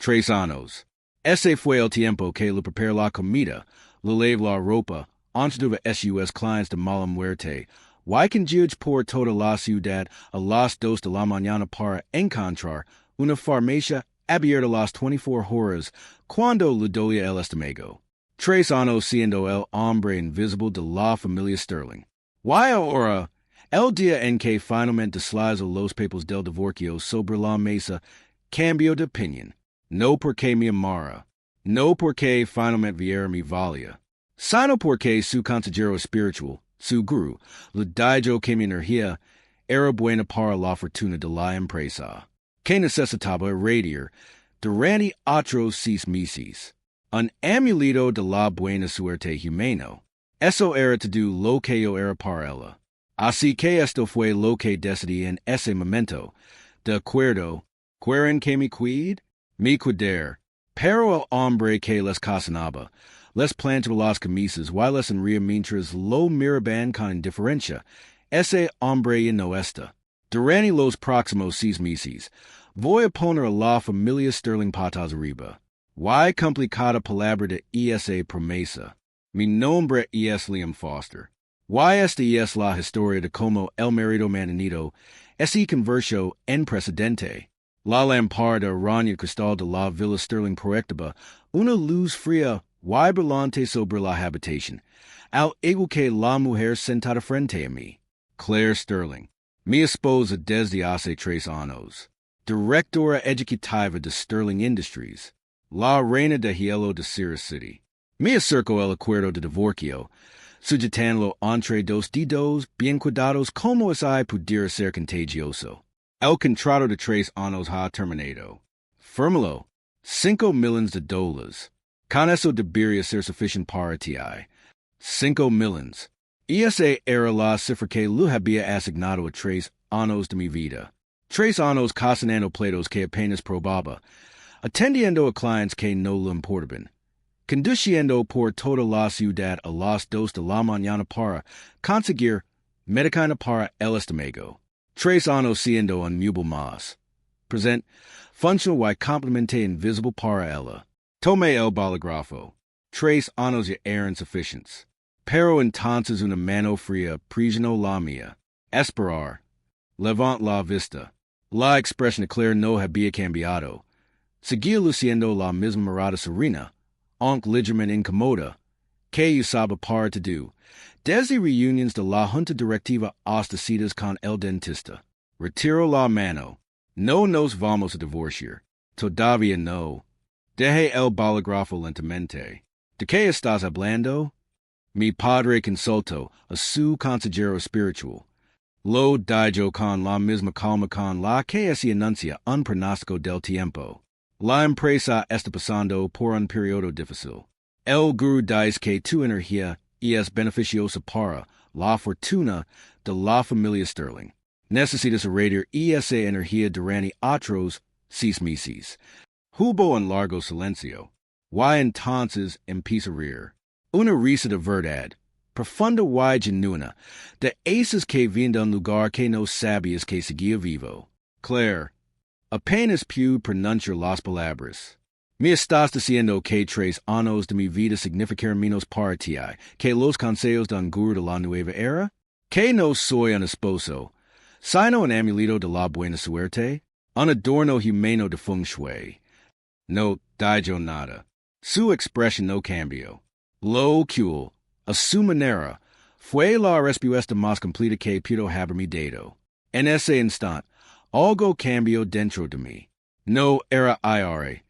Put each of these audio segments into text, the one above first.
Tres años. Ese fue el tiempo que le preparé la comida, le lave la ropa, antes de sus clientes de mala muerte. Y condujo por toda la ciudad a las 2 de la mañana para encontrar una farmacia abierta las 24 horas cuando le dolía el estómago. Tres años siendo el hombre invisible de la familia Sterling. Y ahora, el día en que finalmente deslizo los papeles del divorcio sobre la mesa, cambio de opinión. No porque me amara, no porque finalmente viera mi valía, sino porque su consejero espiritual, su guru, le dijo que mi energía era buena para la fortuna de la empresa, que necesitaba retiró durante otros 6 meses. Un amuleto de la buena suerte humano. Eso era todo lo que yo era para ella. Así que esto fue lo que decidí en ese momento. De acuerdo, ¿quieren que me cuide? Me cuidar. Pero el hombre que les cocinaba, les planchaba las camisas y les enría mientras lo miraban con indiferencia. Ese hombre ya no está. Durante los próximos 6 meses, voy a poner a la familia Sterling patas arriba. Y complicada palabra de esa promesa. Mi nombre es Liam Foster. Y esta es la historia de cómo el marido mananido se convirtió en presidente. La lamparda araña cristal de la Villa Sterling proyectaba una luz fría y brillante sobre la habitación, al igual que la mujer sentada frente a mí. Claire Sterling, mi esposa desde hace 3 años. Directora ejecutiva de Sterling Industries. La reina de hielo de Serest City. Me acerco el acuerdo de divorcio, sujetando entre 2 dedos bien cuidados como ese pudiera ser contagioso. El contrato de 3 años ha terminado. Fírmalo. 5 millones de dólares. Con eso debería ser suficiente para ti. 5 millones. Esa era la cifra que le había asignado a 3 años de mi vida. 3 años cocinando platos que apenas probaba, atendiendo a clientes que no le importaban, conduciendo por toda la ciudad a las 2 de la mañana para conseguir medicina para el estómago. 3 años siendo un mueble más. Present, function y completamente invisible para ella. Tomé el bolígrafo. 3 años ya eran suficientes. Pero entonces una mano fría presionó la mía. Esperar. Levant la vista. La expresión de Claire no había cambiado. Seguía luciendo la misma mirada serena, aunque ligeramente incómoda, que usaba para todo. Desde reuniones de la junta directiva hasta citas con el dentista. Retiró la mano. No nos vamos a divorciar. Todavía no. Deje el bolígrafo lentamente. ¿De qué estás hablando? Mi padre consultó a su consejero espiritual. Lo dijo con la misma calma con la que se anuncia un pronóstico del tiempo. La empresa está pasando por un periodo difícil. El gurú dice que tu energía es beneficiosa para la fortuna de la familia Sterling. Necesitas retirar esa energía durante otros 6 meses. Hubo un largo silencio. Y entonces empieza a reír. Una risa de verdad, profunda y genuina, de esas que vienen de un lugar que no sabías que seguía vivo. Claire, apenas pude pronunciar las palabras. Me estás diciendo que 3 años de mi vida significaron menos para ti que los consejos de un gurú de la nueva era? Que no soy un esposo, sino un amuleto de la buena suerte, un adorno humano de feng shui. No dijo nada. Su expresión no cambió. Lo cool, a su manera, fue la respuesta más completa que pudo haberme dado. En ese instante, algo cambió dentro de mí. No era aire.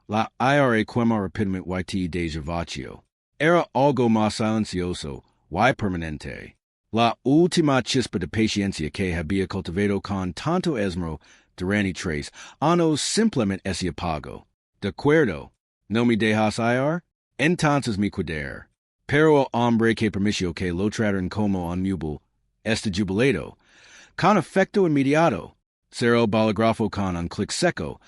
La aire quema rápidamente y te desvació. Era algo más silencioso y permanente. La última chispa de paciencia que había cultivado con tanto esmero durante 3 años simplemente se apagó. ¿De acuerdo? ¿No me dejas ir? Entonces me cuidar. Pero el hombre que permitió que lo trataran como un mueble está jubilado. Con efecto inmediato. Cerró el bolígrafo con un clic seco.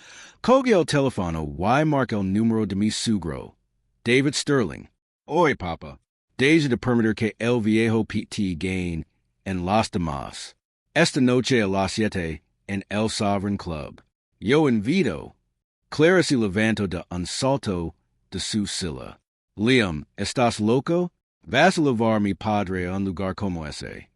Cogió el teléfono y marcó el número de mi suegro. David Sterling. Oye, papa. Deja de permitir que el viejo PT gain en las demás. Esta noche a las 7 en el Sovereign Club. Yo invito. Clara si levanto de un salto de su silla. Liam, ¿estás loco? Vas a llevar mi padre a un lugar como ese.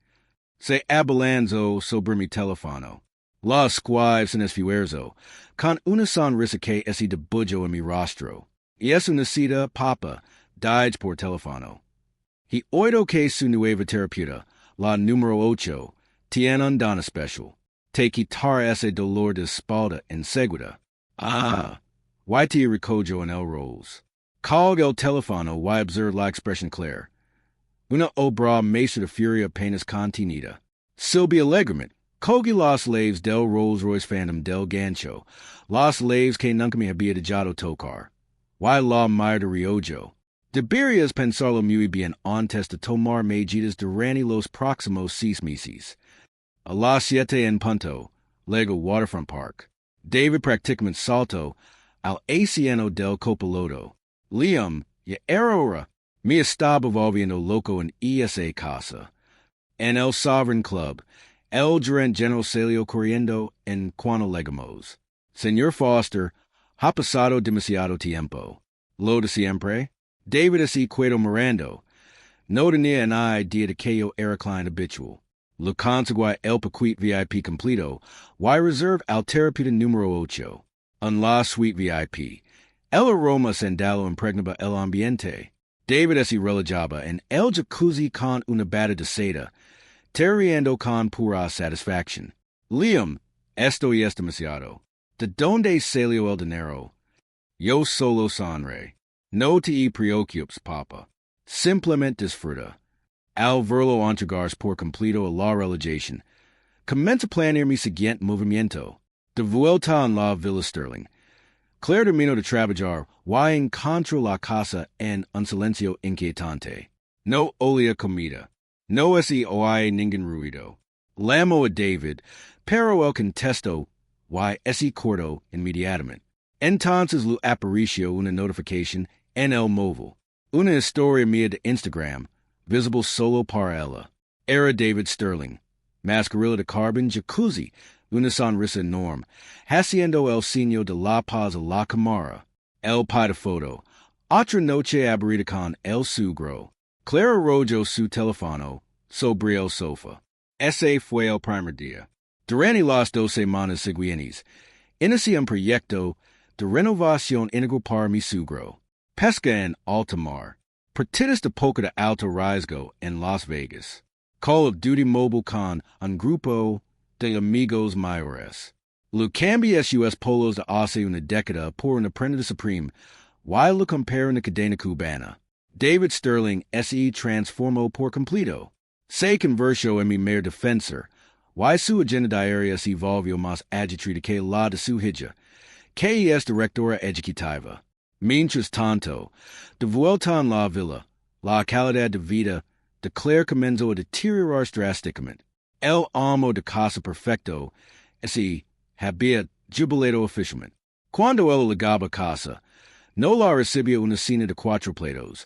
Se abalanzo sobre mi teléfono. La squive sin esfuerzo, con una sonrisa que esi de bullo en mi rostro. Y es una cita, papa, died por teléfono. He oído que su nueva terapeuta, la número 8, tiene un don especial. Te quitar ese dolor de espalda enseguida. Why te recojo en el Rolls? Call el teléfono, why observe la expression clara. Una obra maestra de furia apenas contenida. Silvia alegrament. Cogi los laves del Rolls Royce Phantom del Gancho. Los laves que nunca me había dejado tocar. Why la mayor de Riojo? Deberías pensarlo muy bien antes de tomar medidas durante los próximos 6 meses. A las 7 en punto, Lego Waterfront Park. David prácticamente salto al asieno del copiloto. Liam, ya era hora. Me estaba volviendo loco en esa casa. En el Sovereign Club, el gerente general salió corriendo en cuando llegamos. Señor Foster, ha pasado demasiado tiempo. Lo de siempre. David así quedo mirando. No tenía una idea de que yo era client habitual. Lo conseguí el paquete VIP completo, y reserve al terapeuta número 8. En la suite VIP. El aroma sandalo impregnaba el ambiente. David así relajaba en el jacuzzi con una bata de seda, terriendo con pura satisfacción. Liam, esto ya es demasiado. ¿De dónde salió el dinero? Yo solo sonre. No te preocupes, papa. Simplemente disfruta. Al verlo entregarse por completo a la relajación, comienza a planear mi siguiente movimiento. De vuelta en la Villa Sterling. Claire terminó de trabajar y encontró la casa en un silencio inquietante. No olía comida. No ese oí ningún ruido. Llamó a David, pero él contestó y ese cortó inmediatamente. Entonces lo apareció una notificación en el móvil. Una historia mía de Instagram, visible solo para ella. Era David Sterling. Mascarilla de carbon, jacuzzi, una sonrisa enorme, haciendo el signo de la paz a la cámara. El pai de foto. Otra noche aburrida con el sugro. Clara arrojó su teléfono sobre el sofá. Ese fue el primer día. Durante las 2 semanas siguientes, inicié un proyecto de renovación integral para mi sugro. Pesca en alta mar. Partidas de poker de alto riesgo en Las Vegas. Call of Duty Mobile con un grupo de amigos mayores. Lo cambia US polos de hace una década por una prenda supreme, while lo compara una cadena cubana. David Sterling se transformó por completo. Se convirtió en mi mayor defensor, y su agenda diaria se volvió más agitada que la de su hija, que es directora ejecutiva. Mientras tanto, de vuelta en la villa, la calidad de vida de Claire comenzó a deteriorarse drásticamente. El amo de casa perfecto se había jubilado oficialmente. Cuando él llegaba a casa, no la recibía una cena de 4 platos,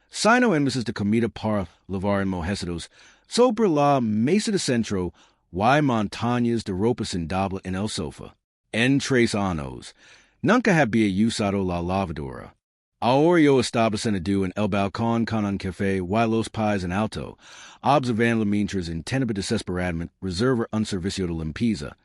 sino en mesas de comida para lavar enmojecidos sobre la mesa de centro y montañas de ropa sin doble en el sofá. En 3 años, nunca había usado la lavadora. Ahora yo estaba sentado en el balcón con un café y los pies en alto, observando mientras intentaba desesperadamente reservar un servicio de limpieza,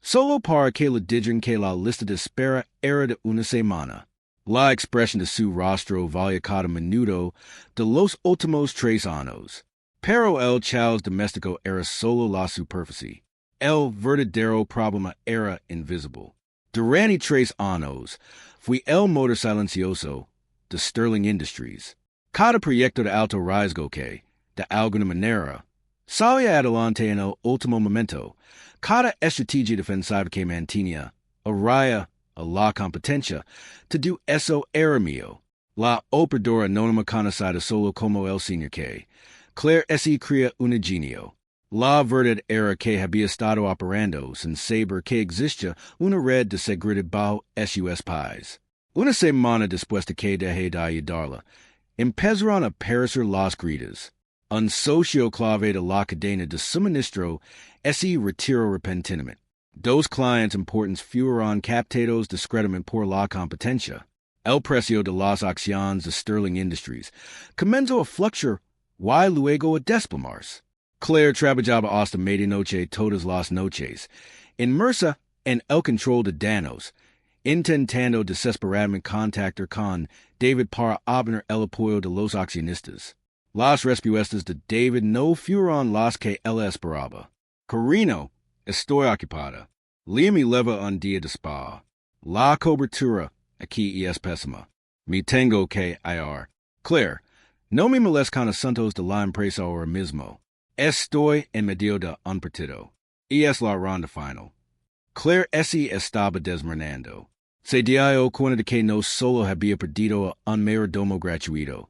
solo para que le dijeran que la lista de espera era de una semana. La expresión de su rostro valía cada minuto de los últimos 3 años. Pero el caos doméstico era solo la superficie. El verdadero problema era invisible. Durante 3 años, fui el motor silencioso de Sterling Industries. Cada proyecto de alto riesgo que, de alguna manera, salía adelante en el último momento. Cada estrategia defensiva que mantenía a raya a la competencia, todo eso era mío. La operadora anónima conocida solo como el señor K. Claire se crea un genio. La verdad era que había estado operando sin saber que existía una red de seguridad bajo sus pies. Una semana después de que dejé de ayudarla, empezaron a aparecer las gritas. Un socio clave de la cadena de suministro se retiró repentinamente. Dos clients importantes fueron captados discretamente por la competencia. El precio de las acciones de Sterling Industries comenzó a fluctuar y luego a desplomarse. Claire trabajaba hasta medianoche todas las noches, inmersa en el control de daños, intentando desesperadamente contactar con David para obtener el apoyo de los accionistas. Las respuestas de David no fueron las que él esperaba. Carino, estoy ocupada. Liam y leva un día de spa. La cobertura aquí es pésima. Me tengo que ir. Claire, no me molestes con asuntos de la empresa ahora mismo. Estoy en medio de un partido. Y es la ronda final. Claire estaba desmoronando. Se dio cuenta de que no solo había perdido un mayordomo gratuito,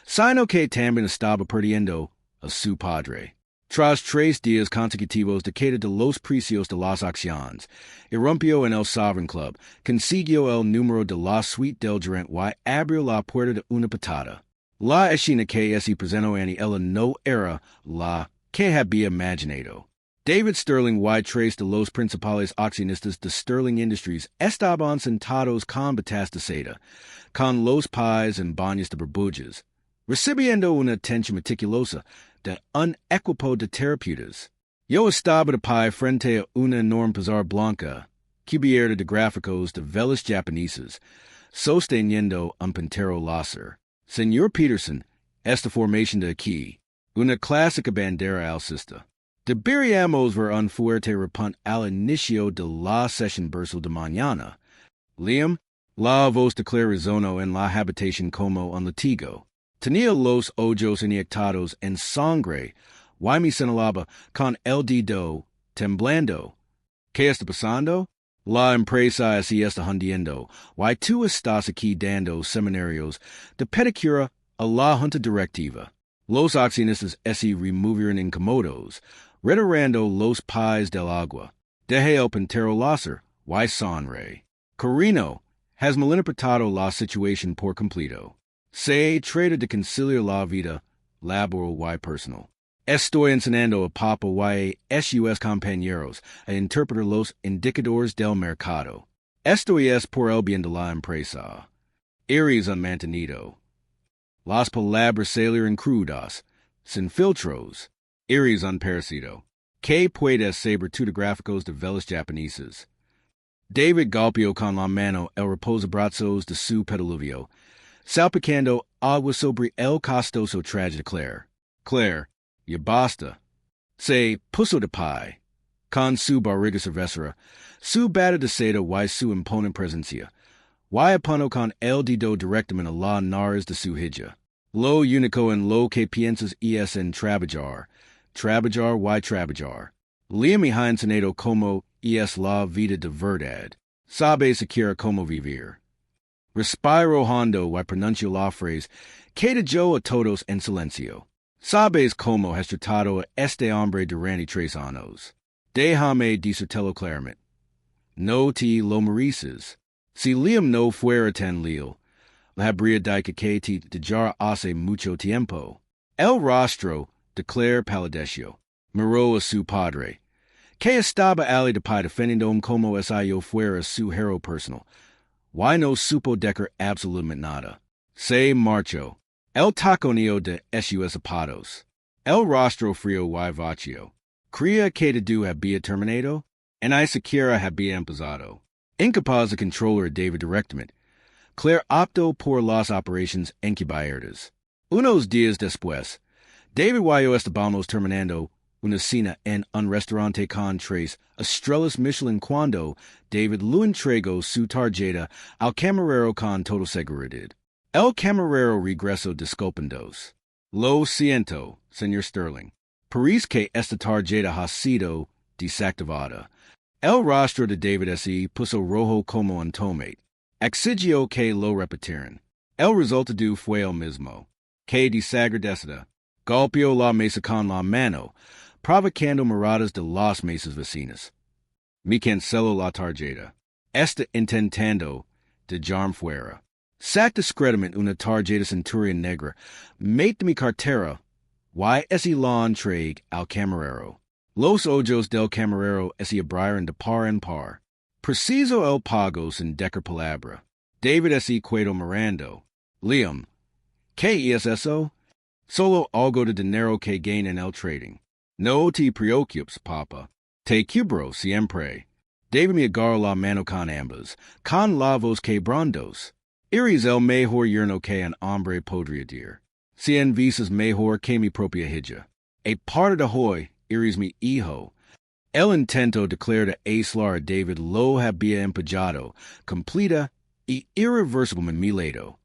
sino que también estaba perdiendo a su padre. Tras 3 días consecutivos de queda de los precios de las acciones, irrumpió en el Sovereign Club, consiguió el número de la suite del gerente y abrió la puerta de una patada. La escena que se presentó ante ella no era la que había imaginado. David Sterling y 3 de los principales accionistas de Sterling Industries estaban sentados con batas de seda, con los pies en baños de burbujas, recibiendo una atención meticulosa de un equipo de terapeutas. Yo estaba de pie frente a una enorme pizarra blanca, cubierta de gráficos de velas japonesas, sosteniendo un puntero láser. Señor Peterson, esta formación de aquí, una clásica bandera alcista. Deberíamos ver un fuerte repunt al inicio de la sesión bursátil de mañana. Liam, la voz de Claire resonó en la habitación como un latigo. Tenía los ojos inyectados en sangre, y me señalaba con el dedo, temblando. ¿Qué está pasando? La empresa así está hundiendo, y tú estás aquí dando seminarios de pedicura a la junta directiva. Los accionistas se removieron incómodos, retirando los pies del agua. Dejé el puntero láser, y sonreí. Carino has malinterpretado la situación por completo. Se trata de conciliar la vida laboral y personal. Estoy enseñando a Papa y sus compañeros a interpretar los indicadores del mercado. Esto es por el bien de la empresa. Eres un mantenido. Las palabras salieron crudas, sin filtros. Eres un parásito. ¿Qué puedes saber tú de gráficos de velas japonesas? David golpeó con la mano el reposabrazos de su pediluvio, salpicando agua sobre el costoso traje de Claire. Claire, ya basta. Se puso de pie, con su barriga cervecera, su bata de seda y su imponente presencia, y apuntó con el dedo directamente a la nariz de su hija. Lo único en lo que piensas es en trabajar y trabajar. Liam y enseñado como es la vida de verdad. Sabe siquiera cómo vivir. Respiro hondo y pronuncio la frase, queda yo a todos en silencio. Sabes cómo has tratado a este hombre durante 3 años. Déjame decírtelo claramente. No te lo mereces. Si Liam no fuera tan leal, la habría dicho que te dejara hace mucho tiempo. El rostro de Claire palideció. Miró a su padre, que estaba ali de pie defendiendo como si yo fuera su héroe personal. Y no supo decir absolutamente nada. Se marchó. El taconeo de sus zapatos. El rostro frío y vacío. Creía que todo había terminado, y ni siquiera había empezado. Incapaz de controlar a David directamente, Claire optó por las operaciones encubiertas. Unos días después, David y yo estábamos terminando una cena en un restaurante con 3 estrellas Michelin cuando David le entregó su tarjeta al camarero con toda seguridad. El camarero regresó disculpándose. Lo siento, señor Sterling. Parece que esta tarjeta ha sido desactivada. El rostro de David se puso rojo como un tomate. Exigió que lo repitieran. El resultado fue el mismo. Que desagradecida. Golpeó la mesa con la mano, provocando miradas de las mesas vecinas. Me canceló la tarjeta. Está intentando dejarme fuera. Sac discretamente una tarjeta centurion negra, mate de mi cartera, y ese la entregue al camarero. Los ojos del camarero ese abriron de par en par. Preciso el pagos en decker palabra. David ese cuedo mirando. Liam. ¿Qué es eso? Solo algo de dinero que gain en el trading. No te preocupes, papa. Te cubro siempre. David me agarro la mano con ambas, con la voz quebrandos. Eres el mejor yerno que un hombre podría dir. Cien veces mejor que mi propia hija. A parte de hoy, eres mi hijo. El intento declarar de aislar a David lo había empujado, completa y irreversible en mi lado.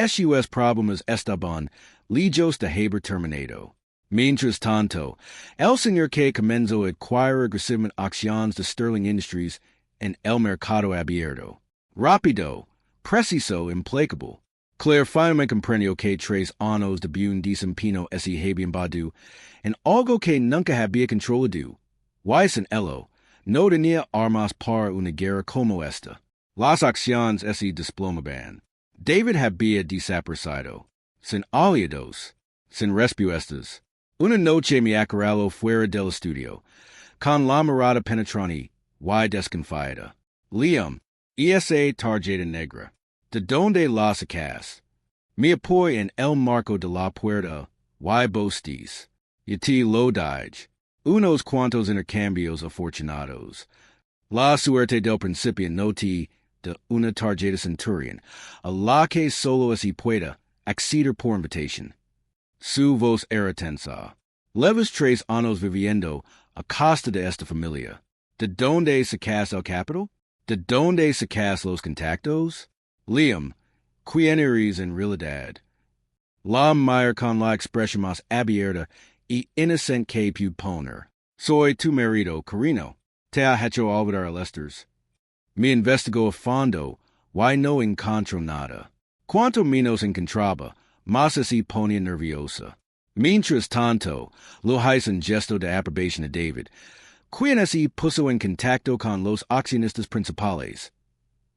Sus problemas estaban lejos de haber terminado. Mientras tanto, el señor que comenzó a adquirir agresivamente acciones de Sterling Industries en el mercado abierto. Rápido, preciso, implacable. Claire finalmente comprendió que 3 años de buen desempeño ese habían badu, en algo que nunca había controlado. Sin ello, no tenía armas para una guerra como esta. Las acciones ese desplomaban. David había desaparecido, sin aliados, sin respuestas. Una noche me acorraló fuera del estudio, con la mirada penetrante y desconfiada. Liam, esa tarjeta negra. ¿De dónde la sacas? Me apoyo en el marco de la puerta, y bostis. Y te lo dije. Unos cuantos intercambios afortunados. La suerte del principiante no te de una tarjeta centurion, a la que solo así pueda acceder por invitación. Su voz era tensa. Leves 3 años viviendo a costa de esta familia. ¿De dónde sacas el capital? ¿De dónde sacas los contactos? Liam, ¿quién eres en realidad? La Meyer con la expresión más abierta y inocente que pude poner. Soy tu marido, Carino. Te ha hecho olvidar a Lesters. Me investigó a fondo, y no encontró nada. Cuanto menos encontraba, más se ponía nerviosa. Mientras tanto, lo hice en gesto de aprobación a David, quien así puso en contacto con los accionistas principales.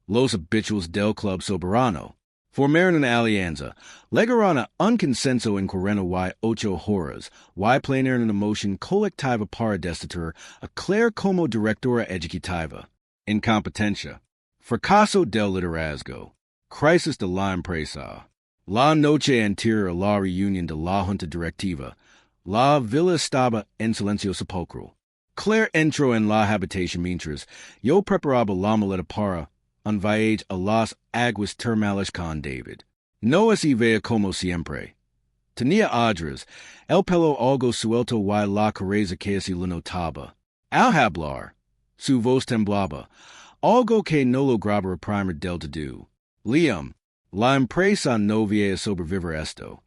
Los habituales del Club Soberano. Formaron una alianza, llegaron a un consenso en 48 horas, y planearon una moción colectiva para destituir a Claire como directora ejecutiva. Incompetencia. Fracaso del liderazgo. Crisis de la empresa. La noche anterior a la reunión de la junta directiva, la villa estaba en silencio sepulcral. Claire entró en la habitación mientras yo preparaba la maleta para un viaje a las aguas termales con David. No así veía como siempre. Tenía address, el pelo algo suelto y la cabeza que así lo notaba. Al hablar, su voz temblaba, algo que no lograba reprimir del todo. Liam, la empresa no vía sobrevivir esto.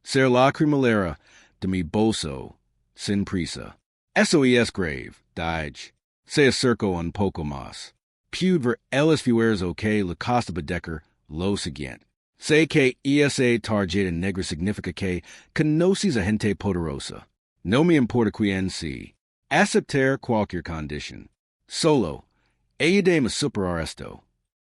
Ser la criminalera de mi bolso, sin prisa. Eso es grave, dije. Se acercó un poco más. Pude ver el esfuerzo que le costaba Decker lo siguiente. Sé que esa tarjeta negra significa que conoces a gente poderosa. No me importa quién sí. Aceptar cualquier condición. Solo, ayúdame a superar esto.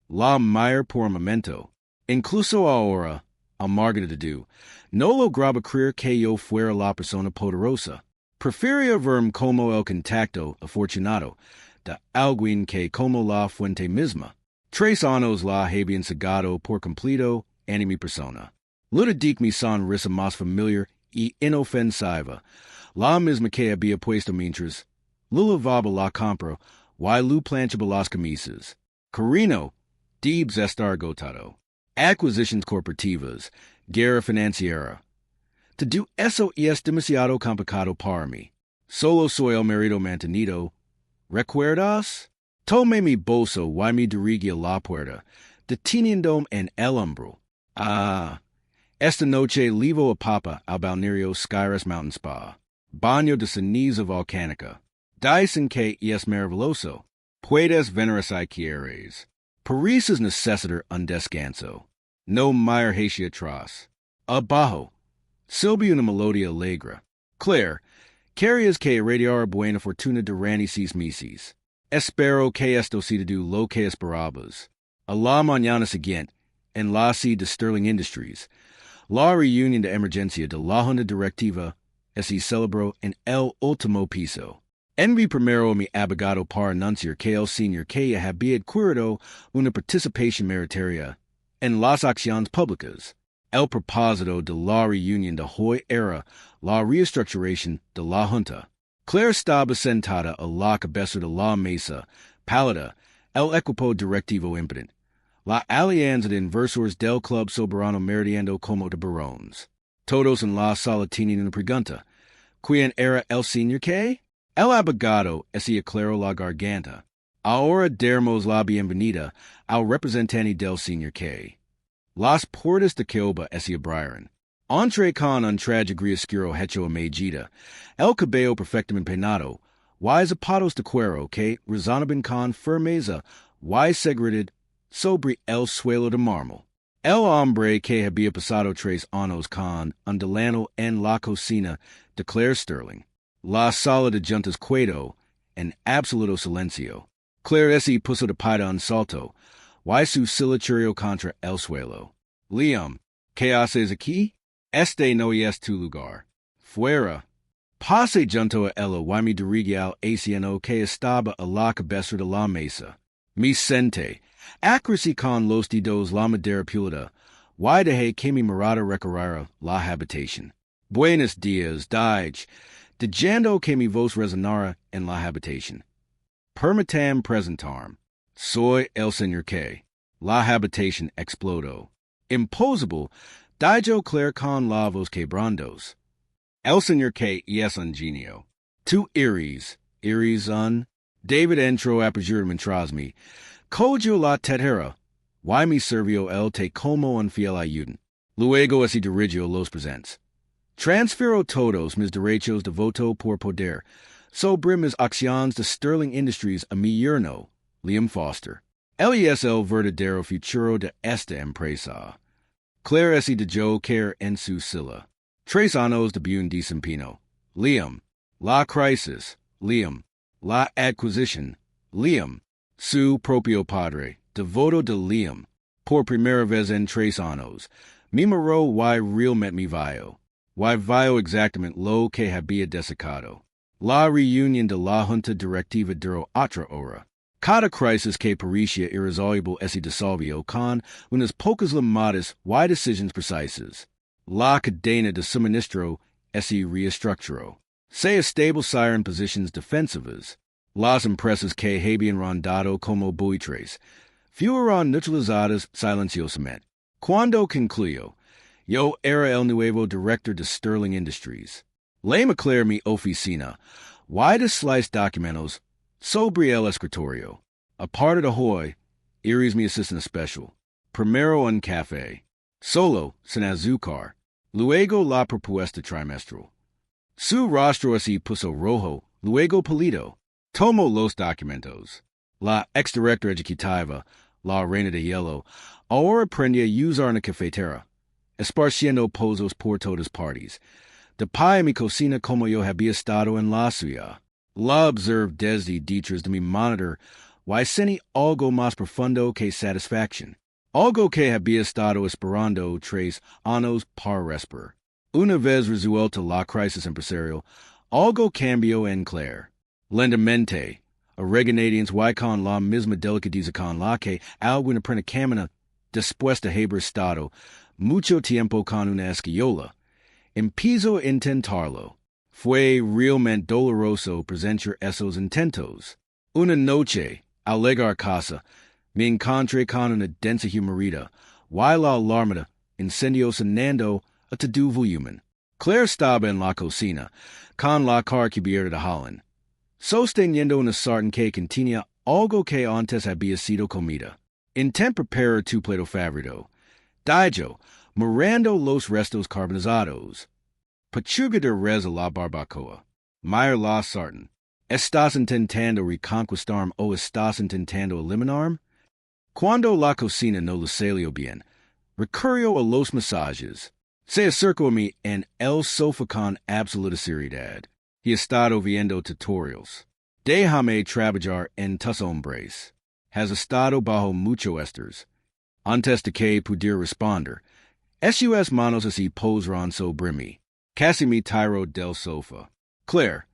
La Meyer por un momento. Incluso ahora, al margen de todo, no lograba creer que yo fuera la persona poderosa. Prefería verme como el contacto afortunado de alguien que como la fuente misma. 3 años la habían cegado por completo en mi persona. Ludic mi sonrisa más familiar y inofensiva, la misma que había puesto mientras lo lavaba la compra y lo planchaba las camisas. Carino, debes estar agotado. Acquisitions corporativas, guerra financiera. To do eso es demasiado complicado para mí. Solo soy el marido mantenido. ¿Recuerdas? Tomé mi bolso y me dirigí a la puerta, deteniéndome en el hombro. Esta noche llevo a papa al balneario Skyres Mountain Spa. Baño de ceniza volcánica. Dicen que es maravilloso. Puedes venir si quieres. Paris es necesitar un descanso. No me hacia atrás. Abajo. Silvia una melodía alegre. Claire, querías que radiara buena fortuna durante 6 meses. Espero que esto sea lo que esperabas. A la mañana siguiente, en la sede de Sterling Industries, la reunión de emergencia de la junta directiva se celebró en el último piso. Envi primero mi abogado para anunciar que el señor que había adquirido una participación meritaria en las acciones públicas. El propósito de la reunión de hoy era la reestructuración de la Junta. Claire estaba sentada a la cabeza de la mesa, pálida, el equipo directivo impotent. La alianza de inversores del Club Soberano meridiendo como de barones. Todos en la sala tenían una pregunta. ¿Quién era el señor que? El abogado se aclaró la garganta. Ahora damos la bienvenida al representante del señor que. Las puertas de Caoba se abrieron. Entre con un traje oscuro hecho a medida, el cabello perfectamente peinado, y zapatos de cuero que resonaban con firmeza y seguridad sobre el suelo de mármol. El hombre que había pasado 3 años con un delantal en la cocina de Claire Sterling. La sala de juntas quedó en absoluto silencio. Claire se puso de pie un salto, y su silencioso contra el suelo. Liam, ¿qué haces aquí? Este no es tu lugar. Fuera. Pase junto a ella y me dirigí al asiento que estaba a la cabeza de la mesa. Me senté, acrací con los dedos la madera pulida, y dejé que mi mirada recorriera la habitación. Buenos días, dije, dejando que mi voz resonara en la habitación. Permitam presentarme. Soy el señor que. La habitación explodó. Imposible, dijo Claire con la voz quebrantos. El señor que es un genio. Tu iris un. David entró aperturamente mí. Cogió la tetera, y me sirvió el té como un fiel ayudante. Luego se dirigió los presentes. Transfero todos mis derechos de voto por poder sobre mis acciones de Sterling Industries a mi yerno, Liam Foster. Él es el verdadero futuro de esta empresa. Claire se dejó caer en su silla. 3 años de buen desempeño. Liam. La crisis. Liam. La adquisición. Liam. Su propio padre. Devoto de Liam. Por primera vez en 3 años. Me miró y realmente me vio. Y vio exactamente lo que había desecado. La reunión de la Junta Directiva duró otra hora. Cada crisis que parecía irresoluble se disolvió con unas pocas llamadas y decisiones precisas. La cadena de suministro se reestructuró. Se establecieron posiciones defensivas. Las empresas que habían rondado como buitres fueron neutralizadas silenciosamente. Cuando concluyó, yo era el nuevo director de Sterling Industries. Le declaré mi oficina, y deslice documentos sobre el escritorio. Aparte de hoy, eres mi asistente especial. Primero un café. Solo, sin azúcar. Luego la propuesta trimestral. Su rostro se puso rojo, luego pálido. Tomo los documentos. La exdirectora ejecutiva, la reina de hielo, ahora aprendí a usar una cafetera, esparciendo pozos por todas partes. De pie en mi cocina como yo había estado en la suya. La observé desde detrás de mi monitor, y sentí algo más profundo que satisfacción. Algo que había estado esperando 3 años para respirar. Una vez resuelta la crisis empresarial, algo cambió en Claire. Lentamente, a regenerations y con la misma delicadeza con la que alguna prena después de haber estado mucho tiempo con una esquiola, empezó a intentarlo. Fue realmente doloroso presenciar esos intentos. Una noche, al llegar a casa, me encontré con una densa humorida, y la alarmada incendio sonando a todo volumen. Claire estaba en la cocina, con la cara cubierta de Holland, sosteniendo una sartén que contenía algo que antes había sido comida. Intenta preparar tu plato favorito. Dijo, mirando los restos carbonizados. Pechuga de res a la barbacoa. Mira la sartén. ¿Estás intentando reconquistarme o estás intentando eliminarme? Cuando la cocina no le salió bien, recurrió a los masajes. Se acercó a mí en el sofá con absoluta seriedad. He estado viendo tutorials. Déjame trabajar en tus hombres. Has estado bajo mucho estrés. Antes de que pudiera responder, sus manos se posaron sobre mí. Casi me tiró del sofá. Claire,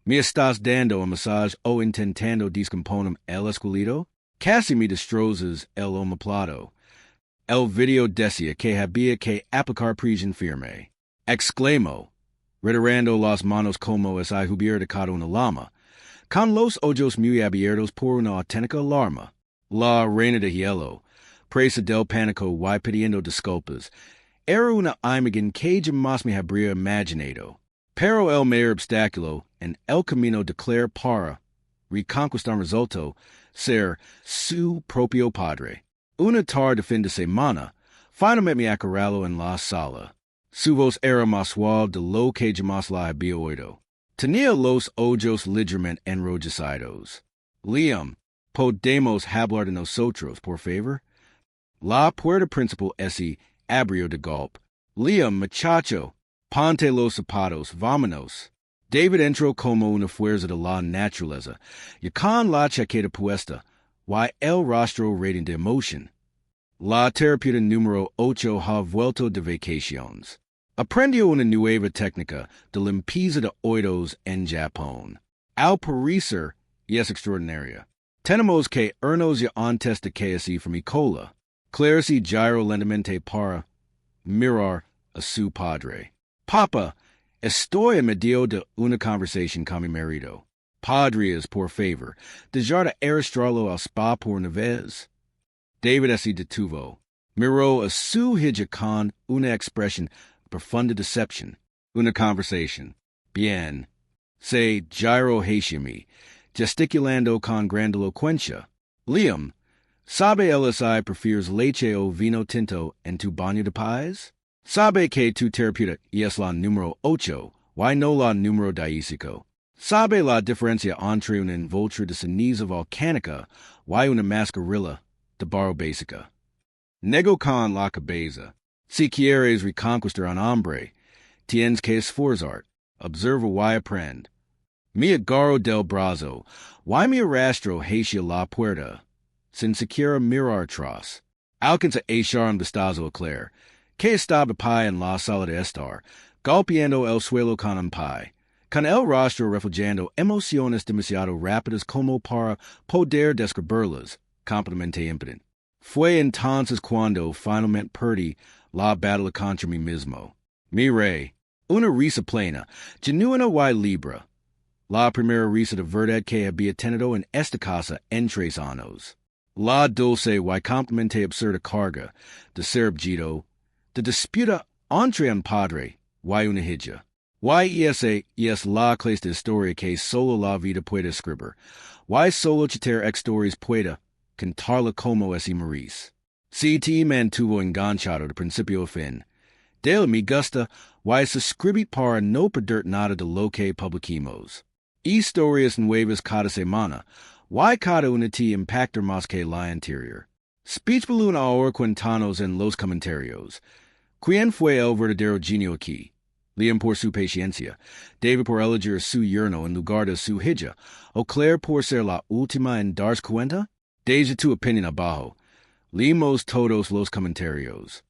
Me estás dando a massage o intentando descomponer el esqueleto? Casi me destrozas el omoplato. El video decía que había que aplicar prisión firme. Exclamó, retirando las manos como si hubiera tocado una lama, con los ojos muy abiertos por una auténtica alarma. La reina de hielo, presa del pánico y pidiendo disculpas, era una imagen que jamás me habría imaginado. Pero el mayor obstáculo en el camino de Claire para reconquistar resultó ser su propio padre. Una tarde de fin de semana, finalmente me acorraló en la sala. Su voz era más suave de lo que jamás la había oído. Tenía los ojos ligeramente enrojecidos. Liam, ¿podemos hablar de nosotros, por favor? La puerta principal se abrió de golpe. Liam, muchacho, ponte los zapatos, vámonos. David entró como una fuerza de la naturaleza, y con la chaqueta puesta, y el rostro radiante de emoción. La terapeuta número 8 ha vuelto de vacaciones. Aprendió una nueva técnica de limpieza de oídos en Japón. Al parecer, y es extraordinaria. Tenemos que irnos ya antes de que así from mi cola. Claire se giró lentamente para mirar a su padre. Papa, estoy en medio de una conversación con mi marido. Podrías, por favor, dejar de arrastrarlo al spa por una vez. David se detuvo. Miró a su hija con una expresión de profunda decepción. Una conversación. Bien. Se giró hacia mí, gesticulando con grandilocuencia. Liam, ¿sabe él si prefieres leche o vino tinto en tu baño de paz? ¿Sabe que tu terapeuta es la número 8, y no la número 10? ¿Sabe la diferencia entre una envoltura de ceniza volcánica y una mascarilla de barro básica? Nego con la cabeza. Si quieres reconquistar un hombre, tienes que esforzar. Observa y aprende. Me agarro del brazo, y me arrastro hacia la puerta, sin siquiera mirar atrás. Alcanza a echar un vistazo a Claire, que estaba de pie en la sala de estar, golpeando el suelo con un pie, con el rostro reflejando emociones demasiado rápidas como para poder describirlas, completamente impotent. Fue entonces cuando finalmente perdí la batalla contra mí mismo. Miré, una risa plena, genuina y libre. La primera risa de verdad que había tenido en esta casa en 3 años. La dulce y completamente absurda carga de servillo, de disputa entre un padre y una hija. Y esa es la clase de historia que solo la vida puede escribir. Y solo chitar historias puede cantarla como es Maurice. Si te mantuvo enganchado de principio a fin. Dele me gusta y suscribit para no perder nada de lo que publiquemos. Historias nuevas cada semana, y cada una te impacta más que la anterior. Speech balloon ahora cuéntanos en los comentarios. ¿Quién fue el verdadero genio aquí? Liam por su paciencia, David por elegir su yerno en lugar de su hija, o Claire por ser la última en darse cuenta? Deja tu opinión abajo. Leemos todos los comentarios.